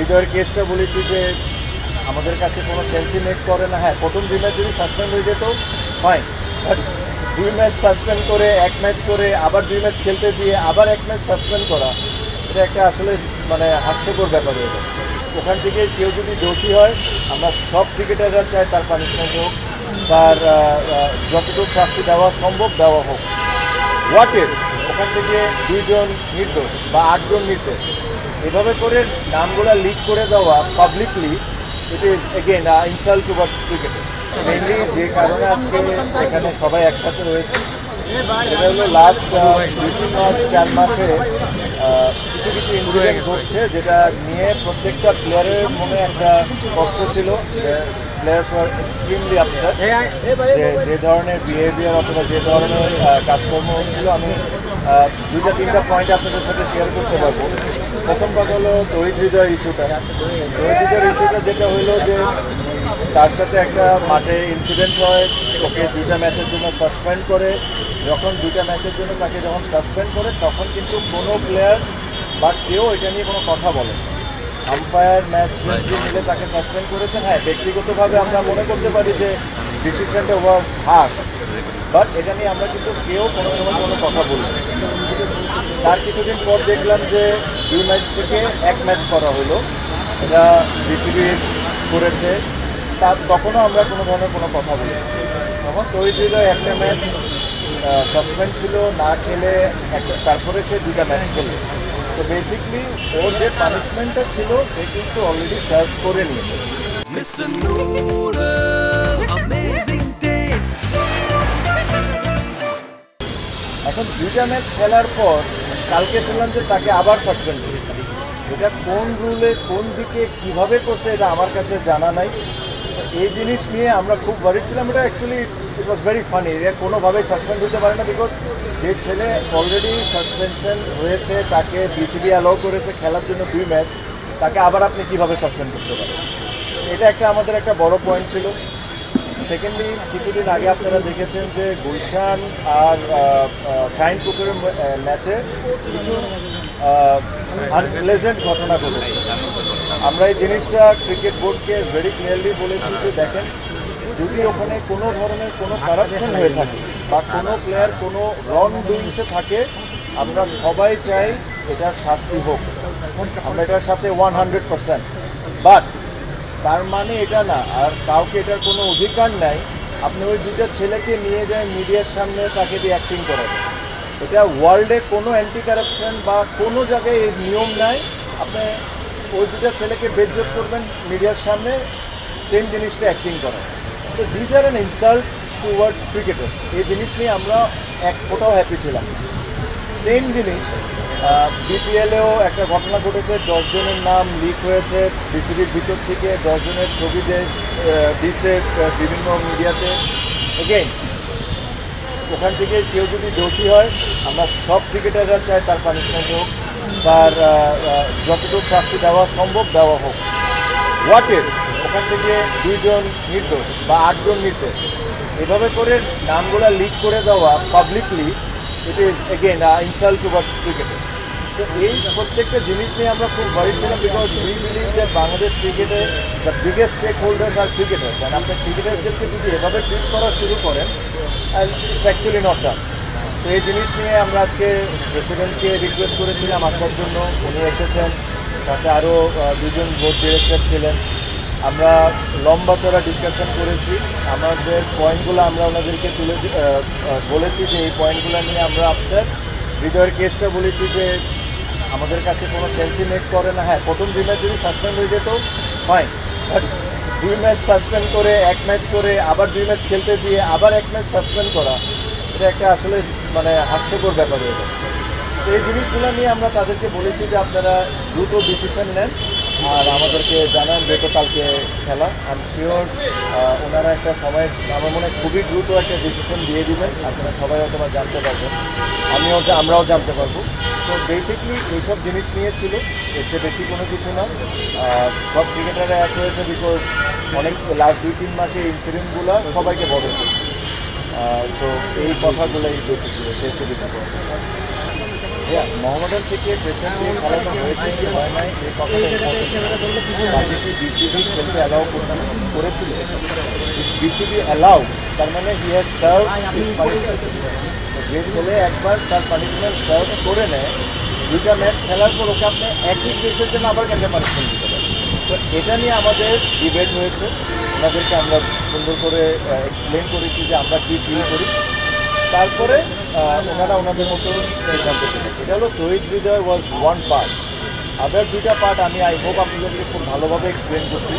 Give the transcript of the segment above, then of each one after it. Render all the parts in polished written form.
হৃদয়ের কেসটা বলেছি যে আমাদের কাছে কোনো সেন্সই মেক করে না। হ্যাঁ, প্রথম 2 ম্যাচ যদি সাসপেন্ড হয়ে যেত ফাইন, বাট 2 ম্যাচ সাসপেন্ড করে 1 ম্যাচ করে আবার 2 ম্যাচ খেলতে দিয়ে আবার 1 ম্যাচ সাসপেন্ড করা, এটা একটা আসলে হাস্যকর ব্যাপার হয়ে যায়। ওখান থেকে কেউ যদি দোষী হয়, আমরা সব ক্রিকেটাররা চাই তার পানিশমেন্ট হোক, তার যতটুকু শাস্তি দেওয়া সম্ভব দেওয়া হোক। হোয়াটের ওখান থেকে 2 জন নির্দোষ বা 8 জন নির্দোষ এভাবে করে নামগুলো লিক করে দেওয়া publicly, it is again insult towards cricketer. Mainly যে কারণে আজকে এখানে সবাই একসাথে রয়েছে, এটা হলো লাস্ট 2-3 মাস 4 মাসে কিছু কিছু ইনসিডেন্ট ঘটছে, যেটা নিয়ে প্রত্যেকটা প্লেয়ারের মনে একটা কষ্ট ছিল। প্লেয়ার্স ওয়ার এক্সট্রিমলি আপসেট যে ধরনের বিহেভিয়ার অথবা যে ধরনের কাজকর্ম হচ্ছিল। আমি 2-3টা পয়েন্ট আপনাদের সাথে শেয়ার করতে পারবো। প্রথম কথা হলো তৌহিদ হৃদয়ের ইস্যুটা। তৌহিদ হৃদয়ের ইস্যুটা যেটা হইলো যে তার সাথে একটা মাঠে ইনসিডেন্ট হয়, ওকে 2টা ম্যাচের জন্য সাসপেন্ড করে। যখন 2টা ম্যাচের জন্য তাকে যখন সাসপেন্ড করে, তখন কিন্তু কোনো প্লেয়ার বা কেউ এটা নিয়ে কোনো কথা বলে। আম্পায়ার ম্যাচ মিলে তাকে সাসপেন্ড করেছেন। হ্যাঁ, ব্যক্তিগতভাবে আমরা মনে করতে পারি যে ডিসিশনটা ওয়াজ হার্শ, বাট এটা নিয়ে আমরা কিন্তু কেউ কোনো সময় কোনো কথা বলি। তার কিছুদিন পর দেখলাম যে 2 ম্যাচ থেকে 1 ম্যাচ করা হলো, এটা বিসিবি করেছে। তখনও আমরা কোনো ধরনের কোনো কথা বলি। তখন তৈরি ছিল একটা ম্যাচ সাসপেন্ড ছিল, না খেলে তারপরে সে 2টা ম্যাচ খেলে। তো বেসিকলি ওর যে পানিশমেন্টটা ছিল সে কিন্তু অলরেডি সার্ভ করে নিয়েছে। এখন 2টা ম্যাচ খেলার পর কালকে শুনলাম যে তাকে আবার সাসপেন্ড করেছে। এটা কোন রুলে কোন দিকে কিভাবে করছে এটা আমার কাছে জানা নাই। এই জিনিস নিয়ে আমরা খুব ওয়ারিড ছিলাম। এটা actually it was very funny. এর কোনোভাবেই সাসপেন্ড হতে পারে না, বিকজ যে ছেলে অলরেডি সাসপেনশন হয়েছে, তাকে বিসিবি অ্যালাউ করেছে খেলার জন্য 2 ম্যাচ, তাকে আবার আপনি কিভাবে সাসপেন্ড করতে পারেন? এটা আমাদের একটা বড় পয়েন্ট ছিল। সেকেন্ডলি, কিছুদিন আগে আপনারা দেখেছেন যে গুলশান আর শাহিনপুকুরের ম্যাচে কিছু আনপ্লেজেন্ট ঘটনা ঘটেছে। আমরা এই জিনিসটা ক্রিকেট বোর্ডকে ভেরি ক্লিয়ারলি বলেছি যে দেখেন, যদি ওখানে কোনো ধরনের কোনো কারাপশন হয়ে থাকে বা কোনো প্লেয়ার কোনো রং ডুইংসে থাকে, আমরা সবাই চাই এটার শাস্তি হোক। আমরা এটার সাথে 100%। বাট তার মানে এটা না আর কাউকে এটার কোনো অধিকার নাই আপনি ওই 2টা ছেলেকে নিয়ে যায় মিডিয়ার সামনে তাকে দিয়ে অ্যাক্টিং করাবেন। এটা ওয়ার্ল্ডে কোনো অ্যান্টি কারাপশন বা কোনো জায়গায় এই নিয়ম নাই। আপনি ওই 2টা ছেলেকে বেজ্জত করবেন মিডিয়ার সামনে, সেম জিনিসটা অ্যাক্টিং করেন। So this are an insult towards cricketers. এই জিনিস নিয়ে আমরা এক ফোটাও হ্যাপি ছিলাম। সেম জিনিস বিপিএলেও একটা ঘটনা ঘটেছে। 10 জনের নাম লিক হয়েছে বিসিবির ভিতর থেকে, 10 জনের ছবি দিচ্ছে বিভিন্ন মিডিয়াতে। এগেইন ওখান থেকে কেউ যদি দোষী হয়, আমরা সব ক্রিকেটাররা চাই তার পানিশমেন্ট হোক, তার যতটুকু শাস্তি দেওয়া সম্ভব দেওয়া হোক। হোয়াটের ওখান থেকে 2 জন নির্দোষ বা 8 জন নির্দোষ এভাবে করে নামগুলো লিক করে দেওয়া publicly, it is again insult towards cricketer. তো এই প্রত্যেকটা জিনিস নিয়ে আমরা খুব ওয়ারিড ছিলাম, বিকজ উই বিলিভ যে বাংলাদেশ ক্রিকেটে the biggest stakeholders are cricketers. And আপনি ক্রিকেটারদেরকে যদি এভাবে ট্রিট করা শুরু করেন, ইটস অ্যাকচুয়ালি নট ডান। তো এই জিনিস নিয়ে আমরা আজকে প্রেসিডেন্টকে রিকোয়েস্ট করেছিলাম আসার জন্য, উনি এসেছেন। সাথে আরও 2 জন বোর্ড ডিরেক্টর ছিলেন। আমরা লম্বা চড়া ডিসকাশন করেছি। আমাদের পয়েন্টগুলো আমরা ওনাদেরকে বলেছি যে এই পয়েন্টগুলো নিয়ে আমরা আপসেট। হৃদয়ের কেসটা বলেছি যে আমাদের কাছে কোনো সেন্সই মেক করে না। হ্যাঁ, প্রথম 2 ম্যাচ যদি সাসপেন্ড হয়ে যেত ফাইন, বাট 2 ম্যাচ সাসপেন্ড করে 1 ম্যাচ করে আবার 2 ম্যাচ খেলতে দিয়ে আবার 1 ম্যাচ সাসপেন্ড করা, এটা একটা আসলে হাস্যকর ব্যাপার হয়ে যায়। তো এই জিনিসগুলো নিয়ে আমরা তাদেরকে বলেছি যে আপনারা দ্রুত ডিসিশন নেন আর আমাদেরকে জানান, যেহেতু কালকে খেলা। আই এম শিওর ওনারা একটা সময় আমার মনে হয় খুবই দ্রুত একটা ডিসিশন দিয়ে দিবেন। আপনারা সবাই হয়তো জানতে পারবেন, আমরাও জানতে পারবো। তো বেসিকলি এইসব জিনিস নিয়েছিল, এর চেয়ে বেশি কোনো কিছু না। সব ক্রিকেটাররা এক হয়েছে, বিকজ অনেক লাস্ট 2-3 মাসে ইনসিডেন্টগুলো সবাইকে বদল করছে। সো এই কথাগুলোই বেসিকলি এর চেয়ে বেশি। মোহামেডান থেকে প্রেশার দিয়ে খেলাটা হয়েছে কি হয় নাই এই কথাটা আগে কি বিসিবি খেলতে অ্যালাউ করেছিল? বিসিবি অ্যালাউ, তার মানে he has serve his punishment. যে ছেলে একবার তার পানিশমেন্ট সার্ভ করে নেয়, 2টা ম্যাচ খেলার পর ওকে আপনি একই কেসের জন্য আবার কেন পানিশমেন্ট দিতে পারেন? তো এটা নিয়ে আমাদের ডিবেট হয়েছে, ওনাদেরকে আমরা সুন্দর করে এক্সপ্লেন করেছি যে আমরা কী ফিল করি। তারপরে ওনারা ওনাদের মতো সিদ্ধান্ত ছিলেন। এটা হলো তহিদ হৃদয় ওয়াজ ওয়ান পার্ট, আদার 2টা পার্ট আমি আই হোপ আপনাদেরকে খুব ভালোভাবে এক্সপ্লেন করছি।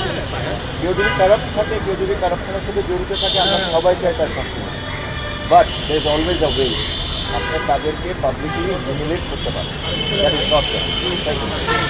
কেউ যদি কারাপ্ট থাকে, কেউ যদি কারাপশনের সাথে জড়িত থাকে, আমরা সবাই চাই তার শাস্তি, but there is always a way আপনি তাদেরকে পাবলিকলি হিউমিলেট করতে পারেন। That is not that. Thank you.